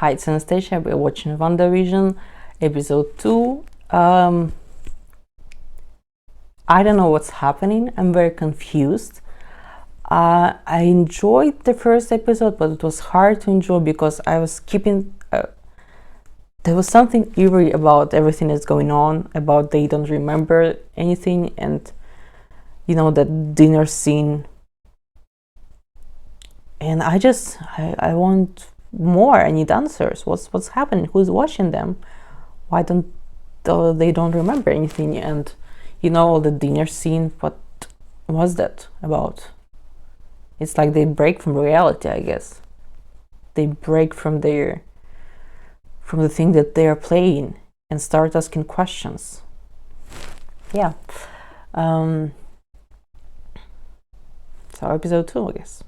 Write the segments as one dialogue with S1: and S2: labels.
S1: Hi, it's Anastasia. We're watching Wandavision, episode 2. I don't know what's happening. I'm very confused. I enjoyed the first episode, but it was hard to enjoy because I was keeping... there was something eerie about everything that's going on, about they don't remember anything, and, you know, that dinner scene. And I want more. I need answers. What's happening? Who's watching them? Why don't they don't remember anything? And you know, the dinner scene, what was that about? It's like they break from reality, I guess. They break from the thing that they are playing and start asking questions. Yeah. So episode 2, I guess.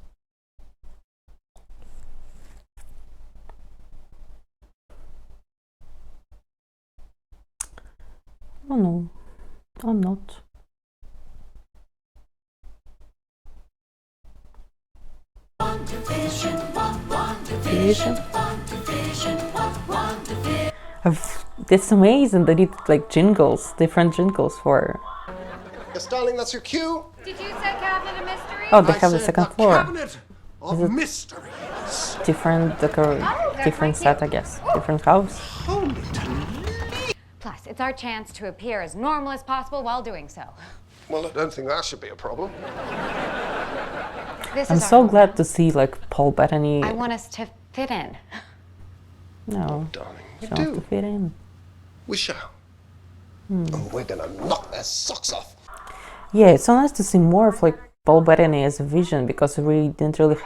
S1: Oh no, I'm not. Wandavision. It's amazing. They did like jingles, different jingles for.
S2: Yes, darling, that's your cue.
S3: Did you say cabinet of mysteries?
S1: Oh, they have the second floor.
S2: Cabinet of mysteries.
S1: Different different set, I guess. Different house.
S3: Plus, it's our chance to appear as normal as possible while doing so.
S2: Well, I don't think that should be a problem.
S1: I'm so glad to see like Paul Bettany.
S3: I want us to fit in.
S1: No,
S2: Darling,
S1: you
S2: you
S1: don't have to
S2: do.
S1: fit in.
S2: We shall. And we're gonna knock their socks off.
S1: Yeah, it's so nice to see more of like Paul Bettany as a Vision, because we didn't really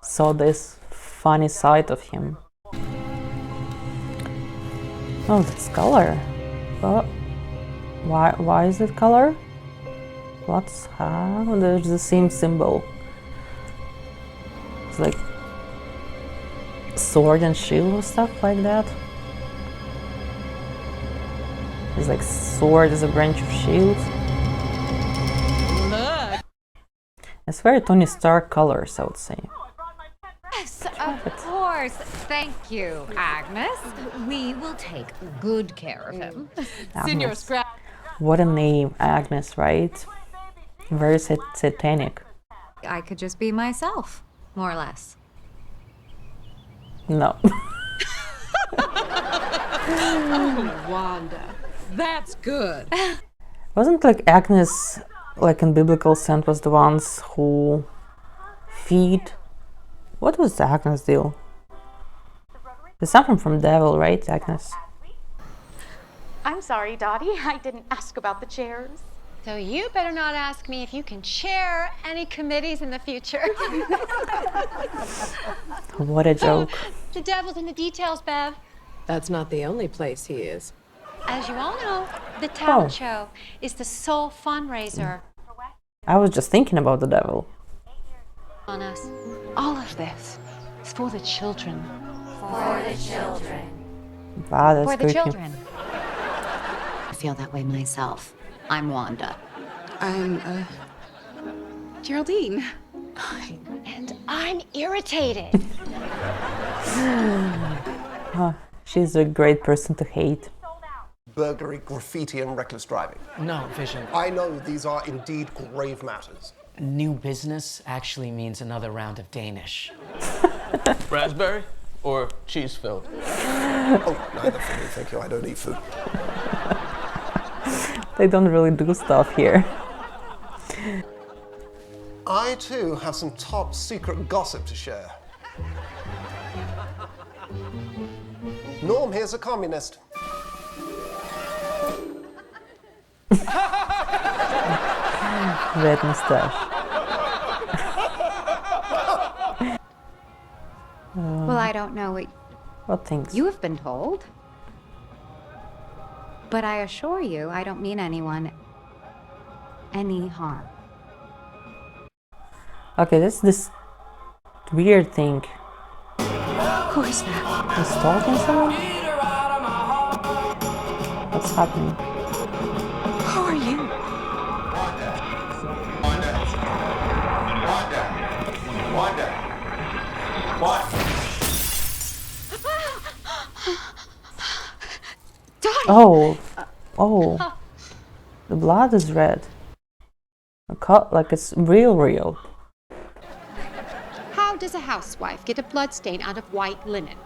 S1: saw this funny side of him. Oh, that's color. Well, why is it color? What's how? There's the same symbol. It's like sword and shield or stuff like that. It's like sword is a branch of shield.
S3: Look.
S1: It's very Tony Stark colors, I would say.
S3: Yes, of course. Thank you, Agnes. We will take good care of him. Senior Scrap.
S1: What a name, Agnes, right? Very satanic.
S3: I could just be myself, more or less.
S1: No.
S4: Oh, Wanda. That's good.
S1: Wasn't like Agnes, like in biblical sense, was the ones who feed? What was Agnes' deal? There's something from devil, right, Agnes?
S5: I'm sorry, Dottie. I didn't ask about the chairs.
S3: So you better not ask me if you can chair any committees in the future.
S1: What a joke.
S3: The devil's in the details, Bev.
S4: That's not the only place he is.
S3: As you all know, the talent show is the sole fundraiser
S1: I was just thinking about the devil.
S3: on us.
S5: All of this is for the children.
S1: Wow, that's
S3: For the
S1: creepy.
S3: children. I feel that way myself. I'm Wanda.
S4: I'm, Geraldine.
S3: And I'm irritated.
S1: She's a great person to hate.
S2: Burglary, graffiti, and reckless driving.
S6: No, Vision.
S2: I know these are indeed grave matters.
S6: New business actually means another round of Danish.
S7: Raspberry or cheese filled?
S2: Oh, neither for me, thank you. I don't eat food.
S1: They don't really do stuff here.
S2: I too have some top secret gossip to share. Norm here's a communist.
S1: Red mustache.
S3: Well, I don't know
S1: What things?
S3: you have been told. But I assure you, I don't mean anyone any harm.
S1: Okay, that's this weird thing.
S3: Who is that?
S1: He's stalking someone? What's happening?
S3: Who are you?
S8: Wanda! What?
S1: Oh, oh, the blood is red. Like it's real.
S8: How does a housewife get a bloodstain out of white linen?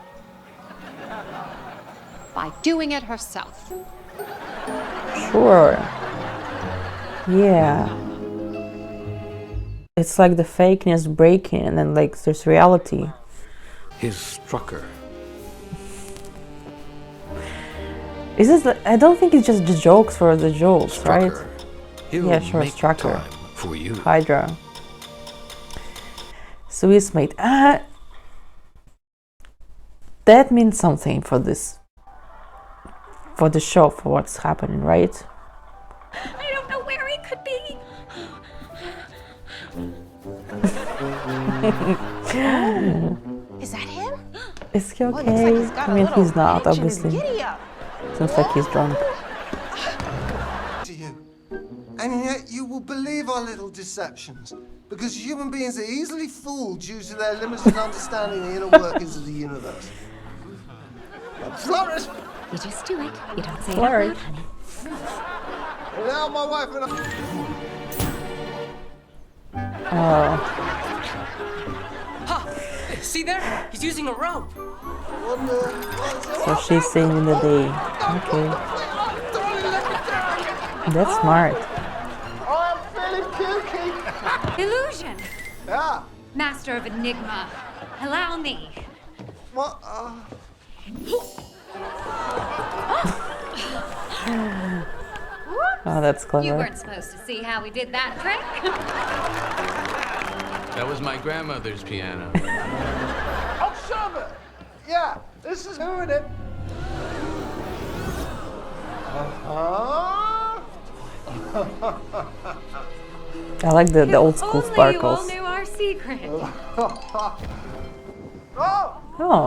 S8: By doing it herself.
S1: Sure. Yeah. It's like the fakeness breaking and then like there's reality.
S2: He struck her.
S1: Is this I don't think it's just the jokes for the jokes,
S2: Struck
S1: right?
S2: her. He'll
S1: Yeah, sure,
S2: make
S1: struck her.
S2: time for you.
S1: Hydra. Swiss mate. That means something for this. For the show, for what's happening, right?
S3: I don't know where he could be.
S5: Is that him?
S1: Is he
S5: Well, it looks like
S1: okay?
S5: he's got
S1: I
S5: a
S1: mean,
S5: little
S1: he's not,
S5: itch in his
S1: obviously.
S5: giddy-up.
S1: Seems like he's drunk.
S9: To you. And yet you will believe our little deceptions, because human beings are easily fooled due to their limited understanding of the inner workings of the universe. Flourish!
S3: You just do it. You don't say
S1: Flirt.
S3: it out loud.
S9: And now my wife and I...
S6: See there? He's using a rope.
S1: So she's saving the day. Okay. That's smart.
S9: I'm feeling pukey!
S3: Illusion.
S9: Yeah.
S3: Master of Enigma. Allow me.
S9: What?
S1: Oh, that's
S3: You
S1: clever.
S3: weren't supposed to see how we did that trick.
S7: That was my grandmother's piano.
S9: I'll shove it! Yeah, this is doing it.
S1: I like the old school
S3: Only
S1: sparkles.
S3: you all knew our secret.
S1: Oh,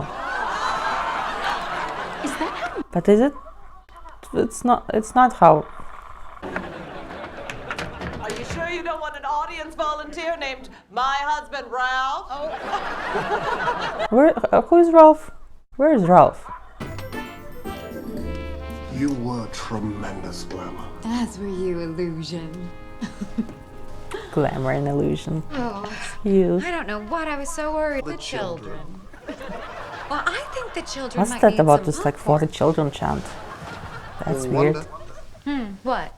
S3: Is that how?
S1: but is it? It's not. It's not how.
S10: Are you sure you don't want an audience volunteer named My Husband Ralph?
S1: Where? Who is Ralph? Where is Ralph?
S9: You were tremendous, Glamour.
S3: As were you, Illusion.
S1: Glamour and illusion.
S3: Oh,
S1: You.
S3: I don't know what I was so worried. The children. Well, I think the children
S1: What's
S3: might
S1: that
S3: need
S1: about?
S3: some
S1: This like
S3: popcorn.
S1: 40 children chant. That's
S9: Wanda.
S1: weird.
S3: What?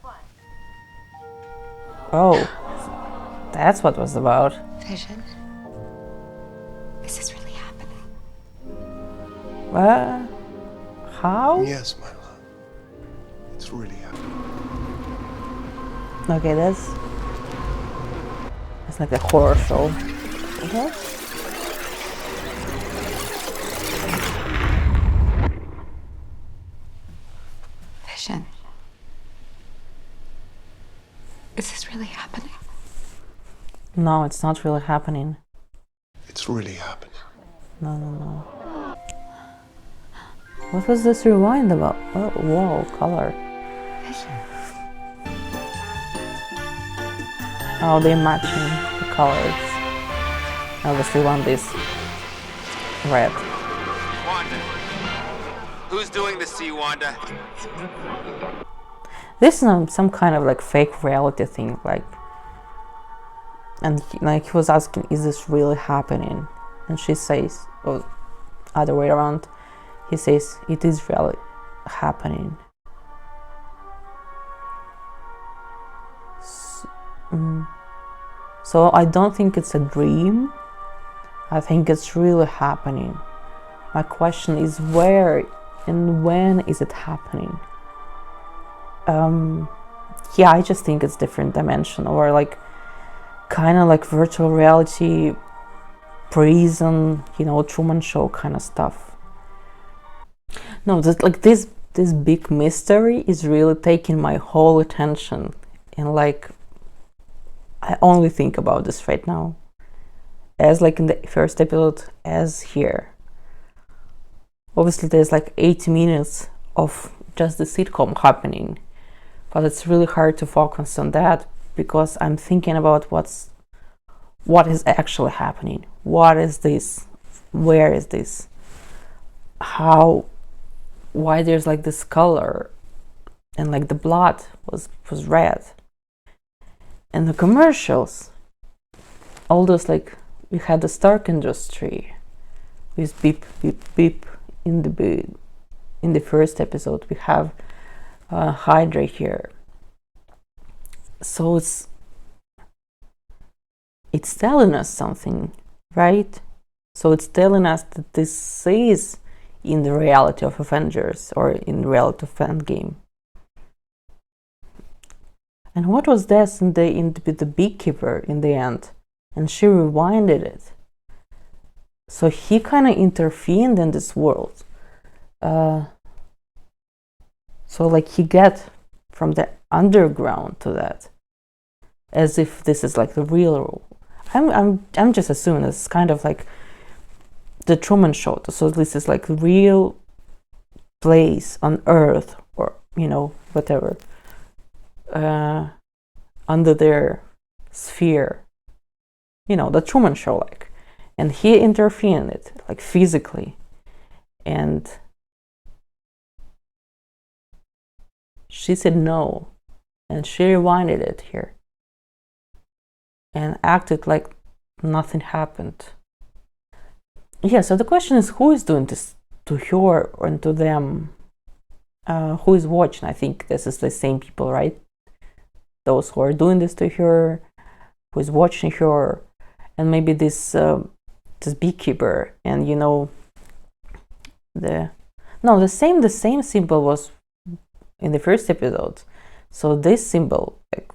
S1: Oh, that's what it was about.
S3: Vision? Is this really happening?
S1: How?
S2: Yes, my love. It's really happening.
S1: Okay, that's like a horror show. Okay.
S3: Vision. Is this really happening?
S1: No, it's not really happening.
S2: It's really happening.
S1: No. What was this rewind about? Oh, whoa, color.
S3: Vision.
S1: Oh, they're matching the colors. Obviously, one is red.
S11: Wanda. Who's doing this to you, Wanda?
S1: This is some kind of like fake reality thing, like, and he was asking, "Is this really happening?" And she says, or other way around, he says, "It is really happening." So I don't think it's a dream. I think it's really happening. My question is, where and when is it happening? Yeah, I just think it's different dimension, or like kind of like virtual reality, prison, Truman Show kind of stuff. No, this big mystery is really taking my whole attention, and like I only think about this right now, as like in the first episode, as here. Obviously there's like 80 minutes of just the sitcom happening, but it's really hard to focus on that because I'm thinking about what is actually happening. What is this? Where is this? Why there's like this color and like the blood was red. And the commercials, all those, like, we had the Stark Industry with beep beep beep in the first episode. We have Hydra here. So it's telling us something, right? So it's telling us that this is in the reality of Avengers, or in the reality of Endgame. And what was this with the beekeeper in the end? And she rewinded it. So he kind of intervened in this world. So like he get from the underground to that, as if this is like the real. I'm just assuming it's kind of like the Truman Show. So this is like real place on Earth, or whatever, under their sphere. The Truman Show, like, and he intervened it, like, physically, and she said no, and she rewinded it here and acted like nothing happened. Yeah, so the question is, who is doing this to her and to them? Who is watching? I think this is the same people, right? Those who are doing this to her, who is watching her, and maybe this beekeeper, and the same symbol was in the first episode. So this symbol, like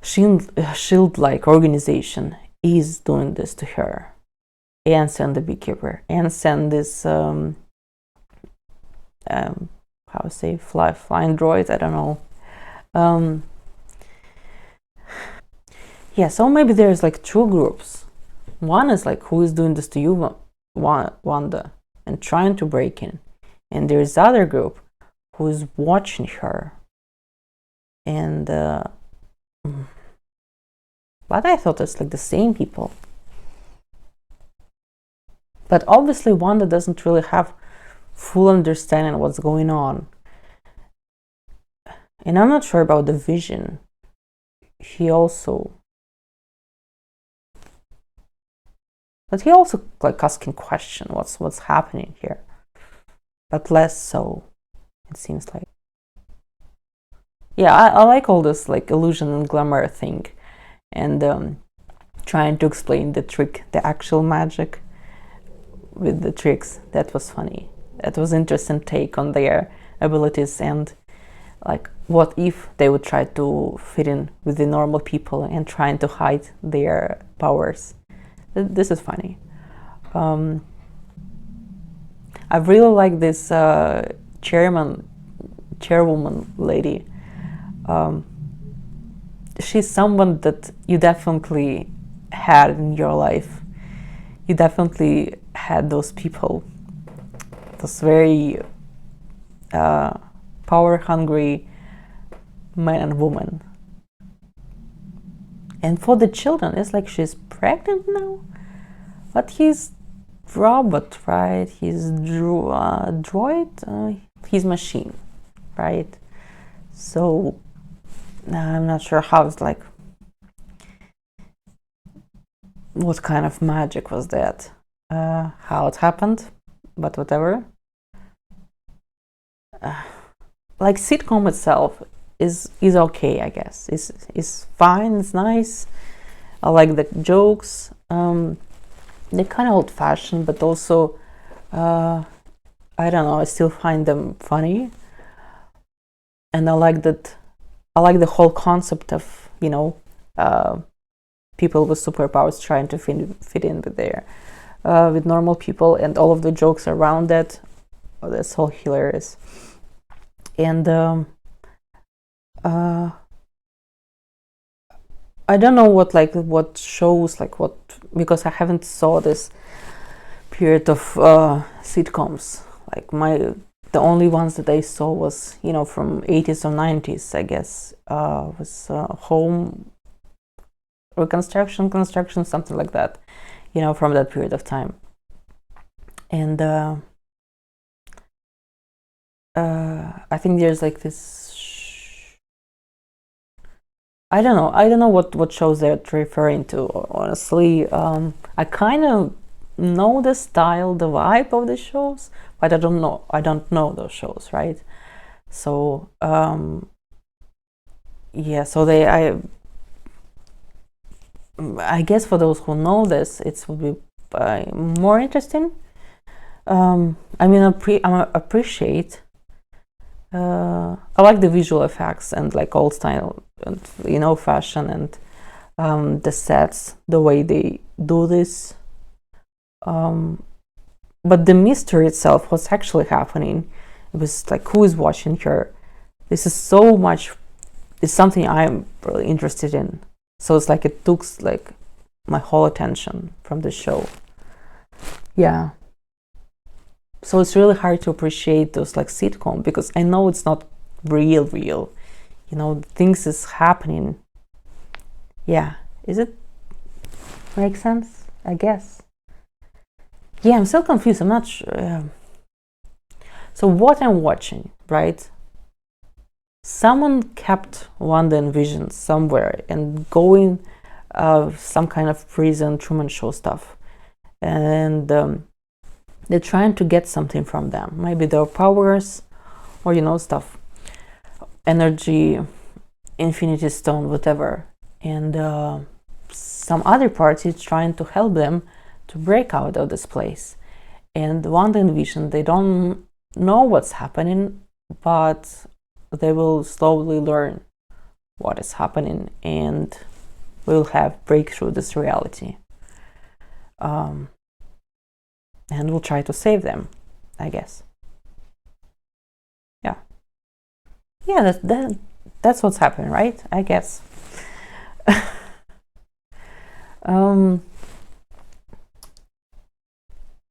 S1: shield-like organization, is doing this to her, and send the beekeeper, and send this flying droid. I don't know. Yeah, so maybe there's like two groups. One is like, who is doing this to you, Wanda, and trying to break in, and there's the other group who is watching her. And but I thought it's like the same people. But obviously Wanda doesn't really have full understanding of what's going on. And I'm not sure about the Vision. He also like asking question, what's happening here, but less so, it seems like. Yeah, I like all this like illusion and glamour thing, and trying to explain the actual magic with the tricks. That was funny. That was interesting take on their abilities, and like, what if they would try to fit in with the normal people and trying to hide their powers. This is funny. I really like this chairwoman lady. She's someone that you definitely had in your life. You definitely had those people, those very power-hungry man and woman. And for the children, it's like she's pregnant now, but he's robot, right? He's droid, he's machine, right? So I'm not sure how it's like, what kind of magic was that, how it happened, but whatever. Like, sitcom itself is okay, I guess. It's fine, it's nice. I like the jokes. They're kind of old-fashioned, but also I don't know, I still find them funny. And I like the whole concept of people with superpowers trying to fit in with with normal people, and all of the jokes around that. Oh, that's all hilarious. And I don't know what shows, because I haven't saw this period of sitcoms. Like, the only ones that I saw was from 80s or 90s, I guess. Was Home Reconstruction, Construction, something like that. From that period of time. And I think there's like this. I don't know what shows they're referring to. Honestly, I kind of know the style, the vibe of the shows, but I don't know those shows, right? So yeah, so I guess for those who know this, it will be more interesting. I mean, I appreciate. I like the visual effects and like old style and fashion and the sets, the way they do this. But the mystery itself, what's actually happening, it was like, who is watching her? This is so much. It's something I'm really interested in. So it's like it took like my whole attention from the show. Yeah. So it's really hard to appreciate those like sitcom because I know it's not real. Things is happening. Yeah. Is it make sense? I guess. Yeah, I'm still confused. I'm not sure. So what I'm watching, right? Someone kept Wanda and Vision somewhere and going some kind of prison Truman Show stuff. And they're trying to get something from them. Maybe their powers or, stuff. Energy, Infinity Stone, whatever. And some other party is trying to help them to break out of this place. And Wanda and Vision, they don't know what's happening, but they will slowly learn what is happening and will have breakthrough this reality. And we'll try to save them, I guess. Yeah, that's what's happening, right? I guess.